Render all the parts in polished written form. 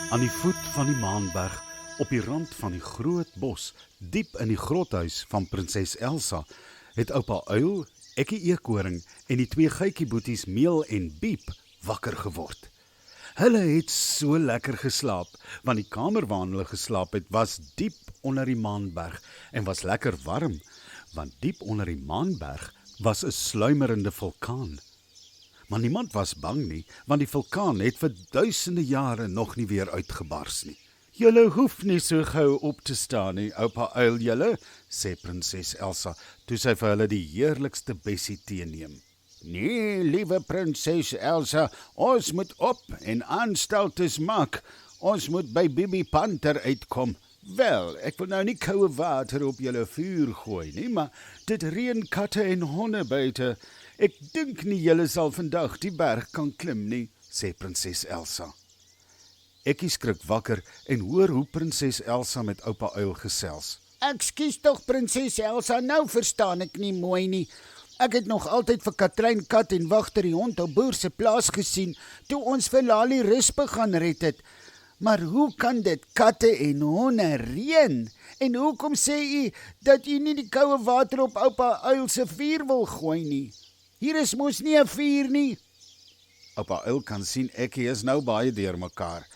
Aan die voet van die Maanberg, op die rand van die groot bos, diep in die grothuis van prinses Elsa, het oupa Uil, Ekkie Eekhoring en die twee geitjieboeties Meel en Biep wakker geword. Hulle het so lekker geslaap, want die kamer waarin hulle geslaap het, was diep onder die Maanberg en was lekker warm, want diep onder die Maanberg was 'n sluimerende vulkaan. Maar niemand was bang nie, want die vulkaan het vir duisende jare nog nie weer uitgebars nie. "Julle hoef nie so gou op te staan nie, oupa Uil julle," sê prinses Elsa, toe sy vir hulle die heerlikste bessie tee neem. "Nee, liewe prinses Elsa, ons moet op en aanstaltes maak. Ons moet by Bibi Panter uitkom. Wel, ek wil nou nie koue water op julle vuur gooi nie, maar dit reën katte en honde buite. Ek dink nie julle sal vandag die berg kan klim nie," sê prinses Elsa. Ekkie skrik wakker en hoor hoe prinses Elsa met oupa Uil gesels. "Ekskuus tog prinses Elsa, nou verstaan ek nie mooi nie. Ek het nog altyd vir Katrein Kat en Wagter die hond op Boer se plaas gesien, toe ons vir Lali Rispe gaan red het. Maar hoe kan dit katte en honde reën? En hoekom sê u dat u nie die koue water op oupa Uil se vuur wil gooi nie? Hier is mos nie 'n vuur nie." Oupa Uil kan sien Ekkie is nou baie deurmekaar.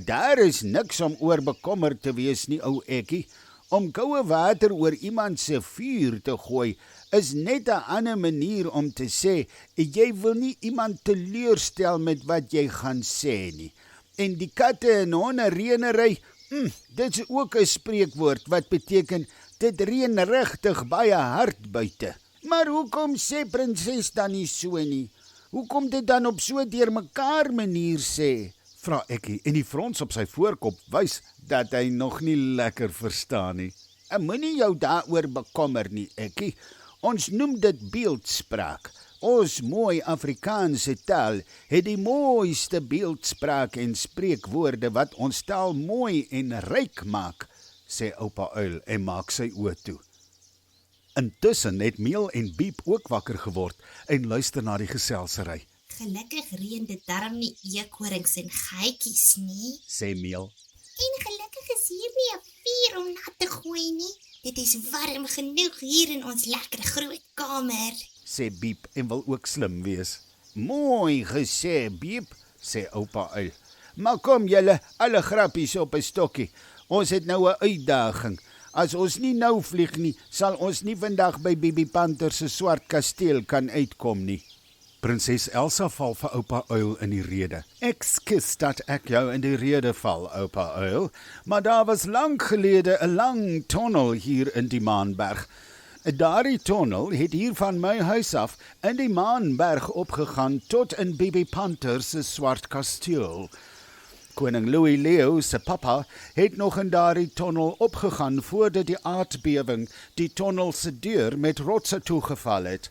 "Daar is niks om oor bekommerd te wees nie, ou Ekkie. Om koue water oor iemand se vuur te gooi is net 'n ander manier om te sê, jy wil nie iemand teleurstel met wat jy gaan sê nie. En die katte en honde reënery, dit is ook 'n spreekwoord wat beteken, dit reën regtig baie hard buite. Maar hoekom sê prinses dan nie so nie? Hoekom dit dan op so deurmekaar manier sê?" vra Ekkie en die frons op sy voorkop wys dat hy nog nie lekker verstaan nie. "Moenie jou daaroor bekommer nie, Ekkie. Ons noem dit beeldspraak. Ons mooi Afrikaanse taal het die mooiste beeldspraak en spreekwoorde wat ons taal mooi en ryk maak," sê oupa Uil en maak sy oë toe. Intussen het Meel en Biep ook wakker geword en luister na die geselsery. "Gelukkig reën dit darm nie eekhorings en geitjies nie," sê Meel. "En gelukkig is hier nie 'n vuur om nat te gooi nie. Dit is warm genoeg hier in ons lekker groot kamer," sê Biep en wil ook slim wees. "Mooi gesê, Biep," sê oupa Uil. "Maar kom julle, alle grappies op 'n stokkie. Ons het nou 'n uitdaging. As ons nie nou vlieg nie, sal ons nie vandag by Bibi Panter se swart kasteel kan uitkom nie." Prinses Elsa val vir oupa Uil in die rede. "Ekskuus dat ek jou in die rede val, oupa Uil, maar daar was lank gelede 'n lang tonnel hier in die Maanberg. Daardie tonnel het hier van my huis af in die Maanberg opgegaan tot in Bibi Panter se swart kasteel. Koning Louis Leo se papa het nog in daardie tonnel opgegaan voordat die aardbewing die tonnel se deur met rotse toegeval het.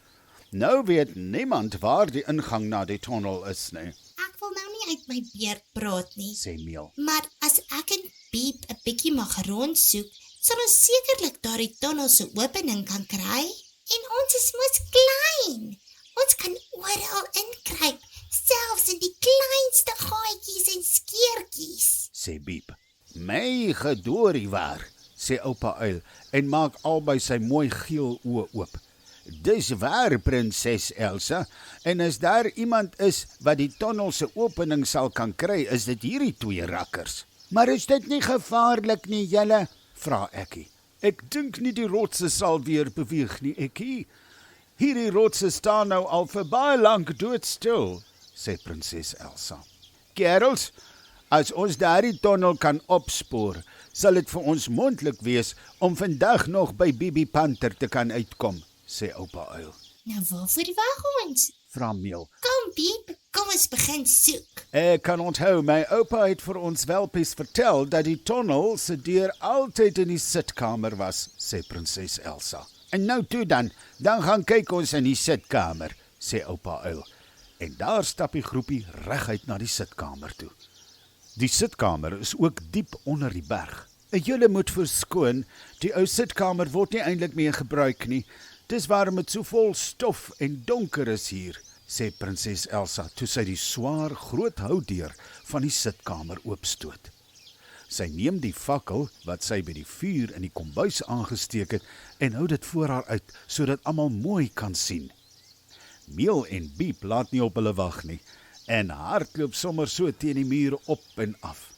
Nou weet niemand waar die ingang na die tonnel is nie." "Ek wil nou nie uit my beerd praat nie, sê Meel. maar as ek en Biep 'n bietjie mag rondsoek, sal ons sekerlik daardie tonnel se opening kan kry. En ons is mos klein. Ons kan oral inkruip, selfs in die kleinste gaatjies en skeurtjies," sê Biep. "My gedoorie waar," sê oupa Uil en maak albei sy mooi geel oë oop. "Dis waar, prinses Elsa, en as daar iemand is wat die tonnel se opening sal kan kry, is dit hierdie twee rakkers." "Maar is dit nie gevaarlik nie, julle?" vra Ekkie. "Ek dink nie die rotse sal weer beweeg nie, Ekkie. Hierdie rotse staan nou al vir baie lank doodstil," sê prinses Elsa. "Kerels, as ons daardie tonnel kan opspoor, sal dit vir ons moontlik wees om vandag nog by Bibi Panter te kan uitkom," sê oupa Uil. "Nou waarvoor wag ons? Vra Meel. Kom Biep, kom ons begin soek." "Ek kan onthou, my oupa het vir ons welpies vertel dat die tonnel se deur altyd in die sitkamer was," sê prinses Elsa. "En nou toe dan gaan kyk ons in die sitkamer," sê oupa Uil. En daar stap die groepie reguit na die sitkamer toe. Die sitkamer is ook diep onder die berg. "Julle moet verskoon, die ou sitkamer word nie eintlik meer gebruik nie. Dis waarom dit so vol stof en donker is hier," sê prinses Elsa toe sy die swaar groot houtdeur van die sitkamer oopstoot. Sy neem die fakkel wat sy by die vuur in die kombuis aangesteek het en hou dit voor haar uit, sodat almal mooi kan sien. Meel en Biep laat nie op hulle wag nie en hardloop sommer so teen die muur op en af.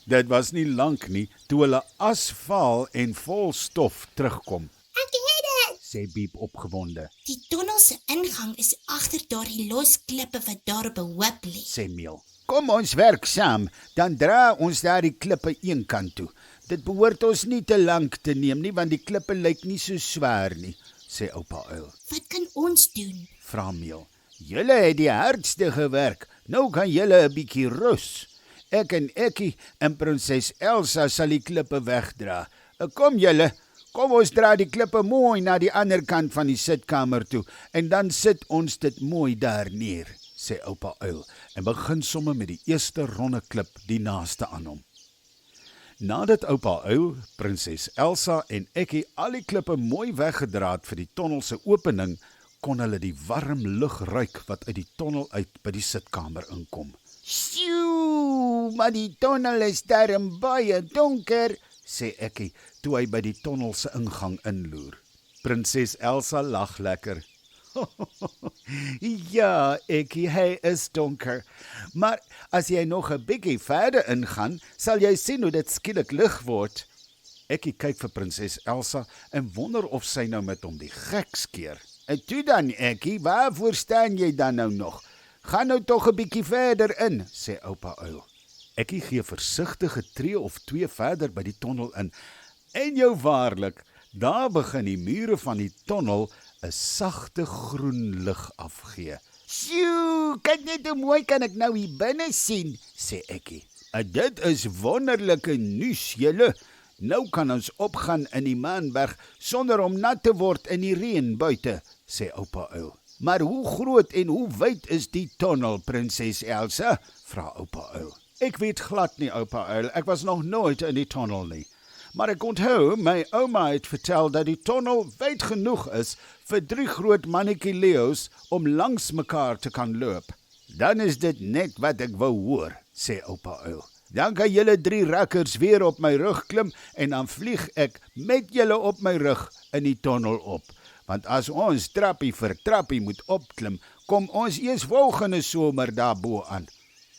Dit was nie lank nie toe hulle asfaal en vol stof terugkom, Ek het dit! sê Biep opgewonde, Die tonnel se ingang is agter daardie los klippe wat daar op 'n hoop lê. sê Meel. Kom ons werk saam, dan dra ons daar die klippe een kant toe. Dit behoort ons nie te lank te neem nie, want die klippe lyk nie so swaar nie, sê oupa uil. Wat kan ons doen? Vra Meel. Julle het die hardste gewerk, nou kan julle 'n bietjie rus. Ek en Ekkie en prinses Elsa sal die klippe wegdra. Kom julle, kom ons dra die klippe mooi na die ander kant van die sitkamer toe, en dan sit ons dit mooi daar neer, sê oupa uil, en begin somme met die eerste ronde klip die naaste aan hom. Nadat oupa uil, prinses Elsa en Ekkie al die klippe mooi weggedra het vir die tonnel se opening, kon hulle die warm lug ruik wat uit die tonnel uit by die sitkamer inkom. Sjoe, maar die tonnel is darm baie donker, sê Ekkie toe hy by die tonnel se ingang inloer. Prinses Elsa lag lekker. Ja, Ekkie, hy is donker. Maar as jy nog 'n bietjie verder ingaan, sal jy sien hoe dit skielik lig word. Ekkie kyk vir prinses Elsa en wonder of sy nou met hom die gek skeer. En toe dan, Ekkie, waarvoor staan jy dan nou nog? Gaan nou tog 'n bietjie verder in, sê oupa uil. Ekkie gee versigtige tree of twee verder by die tonnel in. En jou waarlik, daar begin die mure van die tonnel 'n sagte groen lig afgee. Sjoe, kyk net hoe mooi kan ek nou hier binne sien, sê Ekkie. Dit is wonderlike nuus, julle. Nou kan ons opgaan in die Maanberg sonder om nat te word in die reën buite, sê oupa uil. Maar hoe groot en hoe wyd is die tonnel, prinses Elsa? Vra oupa uil. Ek weet glad nie, oupa uil. Ek was nog nooit in die tonnel nie. Maar ek onthou, my ouma het vertel dat die tonnel wyd genoeg is vir 3 groot mannetjie leeu's om langs mekaar te kan loop. Dan is dit net wat ek wou hoor, sê oupa uil. Dan kan julle 3 rakkers weer op my rug klim en dan vlieg ek met julle op my rug in die tonnel op. Want as ons trappie vir trappie moet opklim, kom ons eers volgende somer daarbo aan.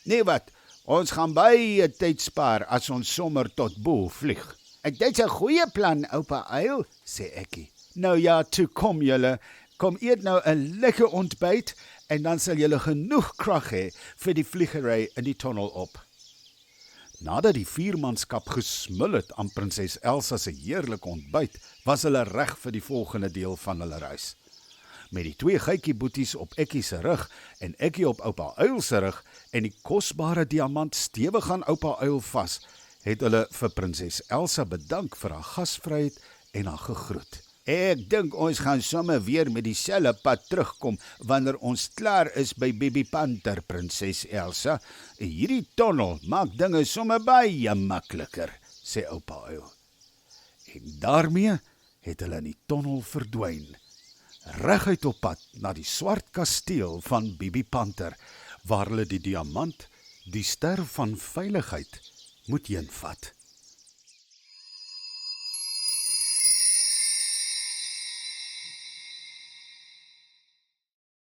Nee wat, ons gaan baie tyd spaar as ons sommer tot bo vlieg. Dit is 'n goeie plan, oupa uil, sê Ekkie. Nou ja, toe kom julle, kom eet nou 'n lekker ontbyt en dan sal julle genoeg krag hê vir die vliegery in die tonnel op. Nadat die 4-manskap gesmil het aan prinses Elsa se heerlike ontbyt, was hulle reg vir die volgende deel van hulle reis. Met die 2 geitjieboeties op Ekkie se rug en Ekkie op oupa uil se rug en die kosbare diamant stewig aan oupa uil vas, het hulle vir prinses Elsa bedank vir haar gasvryheid en haar gegroet. Ek dink ons gaan sommer weer met dieselfde pad terugkom wanneer ons klaar is by Bibi Panter, prinses Elsa. Hierdie tonnel maak dinge sommer baie makliker, sê oupa uil. En daarmee het hulle in die tonnel verdwyn, reguit op pad na die swart kasteel van Bibi Panter, waar hulle die diamant, die ster van veiligheid, moet heenvat.